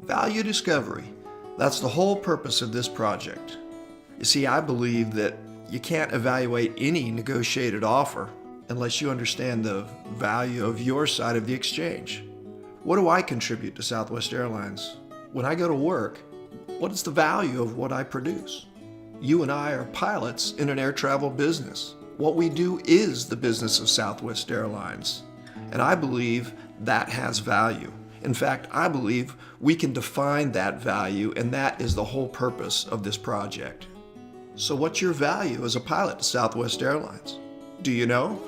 Value discovery. That's the whole purpose of this project. You see, I believe that you can't evaluate any negotiated offer unless you understand the value of your side of the exchange. What do I contribute to Southwest Airlines? When I go to work, what is the value of what I produce? You and I are pilots in an air travel business. What we do is the business of Southwest Airlines. And I believe that has value. In fact, I believe we can define that value, and that is the whole purpose of this project. So what's your value as a pilot to Southwest Airlines? Do you know?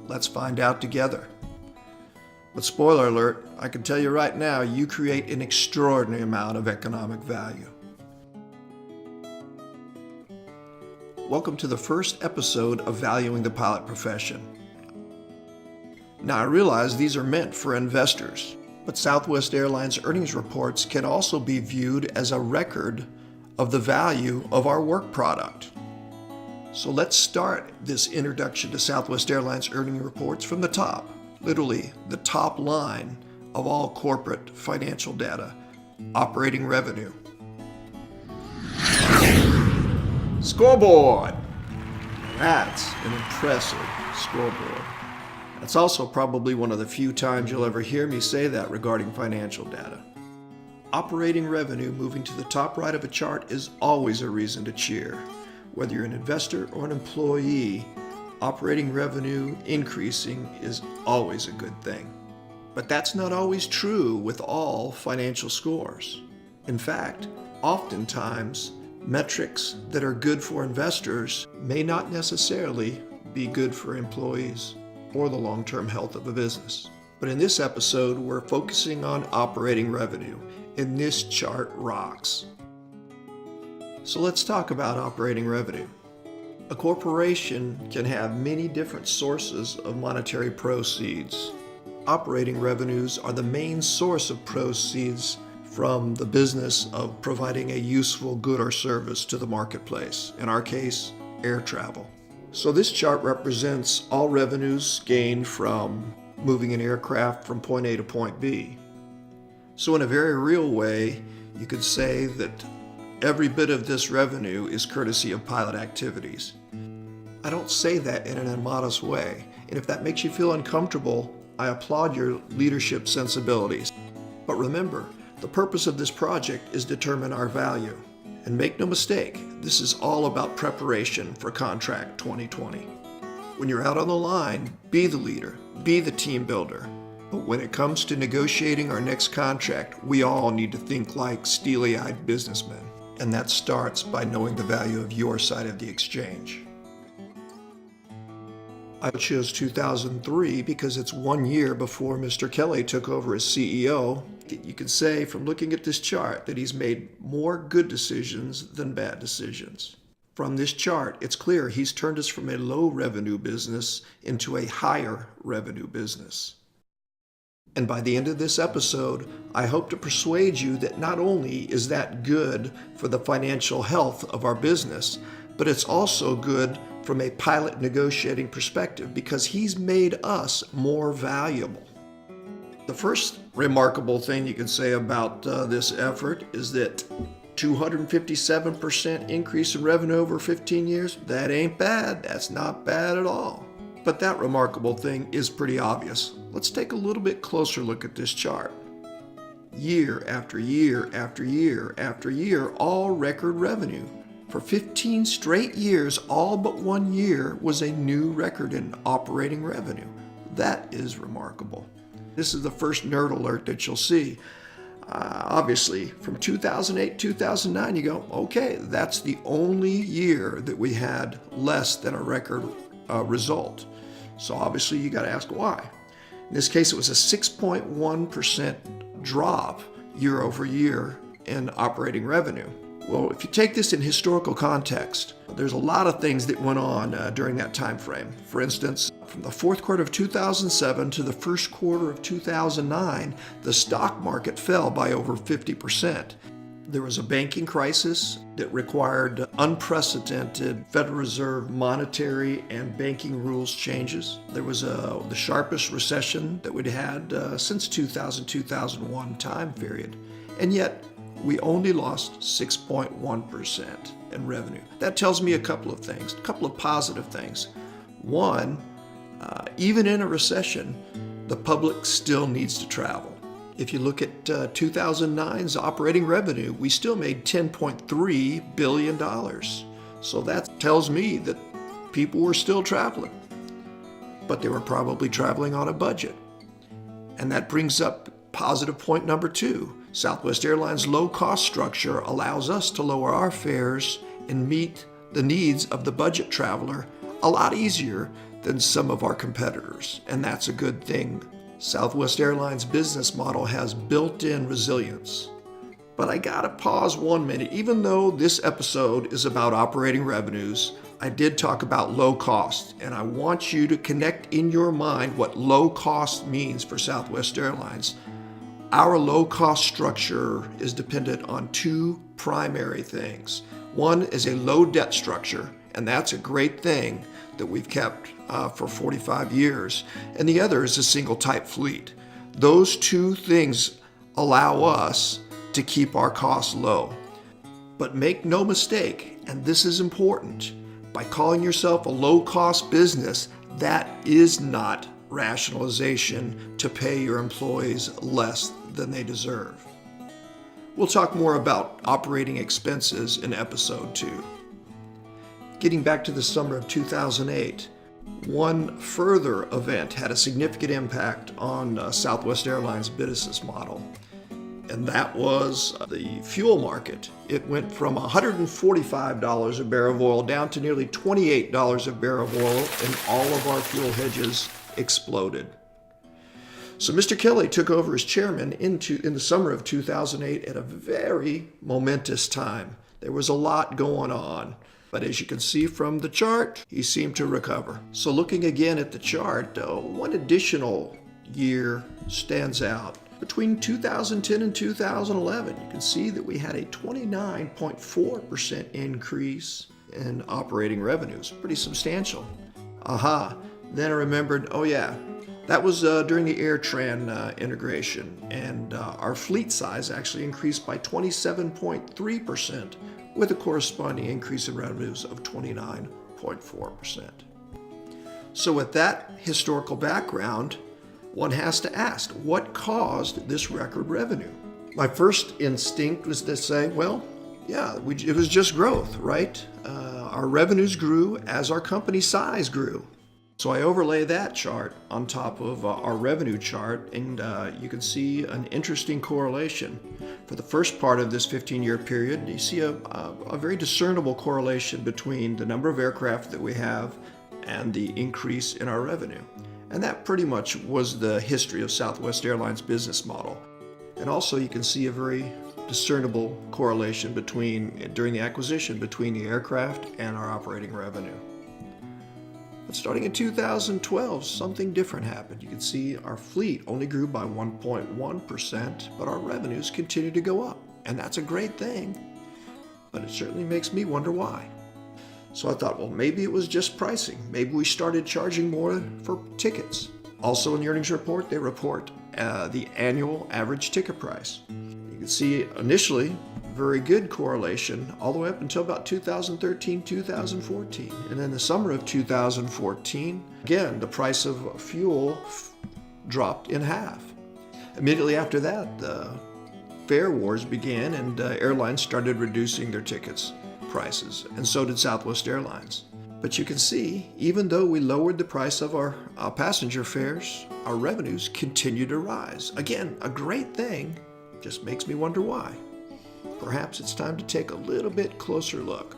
Let's find out together. But spoiler alert, I can tell you right now, you create an extraordinary amount of economic value. Welcome to the first episode of Valuing the Pilot Profession. Now, I realize these are meant for investors, but Southwest Airlines earnings reports can also be viewed as a record of the value of our work product. So let's start this introduction to Southwest Airlines earnings reports from the top, literally the top line of all corporate financial data, operating revenue. Scoreboard! That's an impressive scoreboard. That's also probably one of the few times you'll ever hear me say that regarding financial data. Operating revenue moving to the top right of a chart is always a reason to cheer. Whether you're an investor or an employee, operating revenue increasing is always a good thing. But that's not always true with all financial scores. In fact, oftentimes, metrics that are good for investors may not necessarily be good for employees or the long-term health of a business. But in this episode, we're focusing on operating revenue, and this chart rocks. So let's talk about operating revenue. A corporation can have many different sources of monetary proceeds. Operating revenues are the main source of proceeds from the business of providing a useful good or service to the marketplace, in our case, air travel. So this chart represents all revenues gained from moving an aircraft from point A to point B. So in a very real way, you could say that every bit of this revenue is courtesy of pilot activities. I don't say that in an immodest way, and if that makes you feel uncomfortable, I applaud your leadership sensibilities. But remember, the purpose of this project is to determine our value. And make no mistake, this is all about preparation for Contract 2020. When you're out on the line, be the leader, be the team builder. But when it comes to negotiating our next contract, we all need to think like steely-eyed businessmen. And that starts by knowing the value of your side of the exchange. I chose 2003 because it's 1 year before Mr. Kelly took over as CEO. You can say from looking at this chart that he's made more good decisions than bad decisions. From this chart, it's clear he's turned us from a low revenue business into a higher revenue business. And by the end of this episode, I hope to persuade you that not only is that good for the financial health of our business, but it's also good from a pilot negotiating perspective because he's made us more valuable. The first remarkable thing you can say about this effort is that 257% increase in revenue over 15 years, that ain't bad. That's not bad at all. But that remarkable thing is pretty obvious. Let's take a little bit closer look at this chart. Year after year after year after year, all record revenue. For 15 straight years, all but 1 year was a new record in operating revenue. That is remarkable. This is the first nerd alert that you'll see. Obviously, from 2008, 2009, you go, okay, that's the only year that we had less than a record result. So obviously, you got to ask why. In this case, it was a 6.1% drop year over year in operating revenue. Well, if you take this in historical context, there's a lot of things that went on during that time frame. For instance, from the fourth quarter of 2007 to the first quarter of 2009, the stock market fell by over 50%. There was a banking crisis that required unprecedented Federal Reserve monetary and banking rules changes. There was the sharpest recession that we'd had since 2000-2001 time period. And yet, we only lost 6.1% in revenue. That tells me a couple of things, a couple of positive things. One, even in a recession, the public still needs to travel. If you look at 2009's operating revenue, we still made $10.3 billion. So that tells me that people were still traveling, but they were probably traveling on a budget. And that brings up positive point number 2. Southwest Airlines' low-cost structure allows us to lower our fares and meet the needs of the budget traveler a lot easier than some of our competitors, and that's a good thing. Southwest Airlines' business model has built-in resilience. But I gotta pause 1 minute. Even though this episode is about operating revenues, I did talk about low cost, and I want you to connect in your mind what low cost means for Southwest Airlines. Our low-cost structure is dependent on 2 primary things. One is a low debt structure, and that's a great thing that we've kept for 45 years. And the other is a single-type fleet. Those 2 things allow us to keep our costs low. But make no mistake, and this is important, by calling yourself a low-cost business, that is not rationalization to pay your employees less than they deserve. We'll talk more about operating expenses in episode 2. Getting back to the summer of 2008, one further event had a significant impact on Southwest Airlines' business model, and that was the fuel market. It went from $145 a barrel of oil down to nearly $28 a barrel of oil, and all of our fuel hedges exploded. So Mr. Kelly took over as chairman in the summer of 2008 at a very momentous time. There was a lot going on, but as you can see from the chart, he seemed to recover. So looking again at the chart, one additional year stands out. Between 2010 and 2011, you can see that we had a 29.4% increase in operating revenues. Pretty substantial. Then I remembered, that was during the AirTran integration, and our fleet size actually increased by 27.3%, with a corresponding increase in revenues of 29.4%. So with that historical background, one has to ask, what caused this record revenue? My first instinct was to say, it was just growth, right? Our revenues grew as our company size grew. So I overlay that chart on top of our revenue chart, and you can see an interesting correlation. For the first part of this 15-year period, you see a very discernible correlation between the number of aircraft that we have and the increase in our revenue. And that pretty much was the history of Southwest Airlines' business model. And also you can see a very discernible correlation during the acquisition between the aircraft and our operating revenue. But starting in 2012, something different happened. You can see our fleet only grew by 1.1%, but our revenues continued to go up. And that's a great thing, but it certainly makes me wonder why. So I thought, maybe it was just pricing. Maybe we started charging more for tickets. Also in the earnings report, they report the annual average ticket price. You can see initially, very good correlation all the way up until about 2013, 2014. And in the summer of 2014, again, the price of fuel dropped in half. Immediately after that, the fare wars began, and airlines started reducing their tickets prices, and so did Southwest Airlines. But you can see, even though we lowered the price of our passenger fares, our revenues continue to rise. Again, a great thing, just makes me wonder why. Perhaps it's time to take a little bit closer look.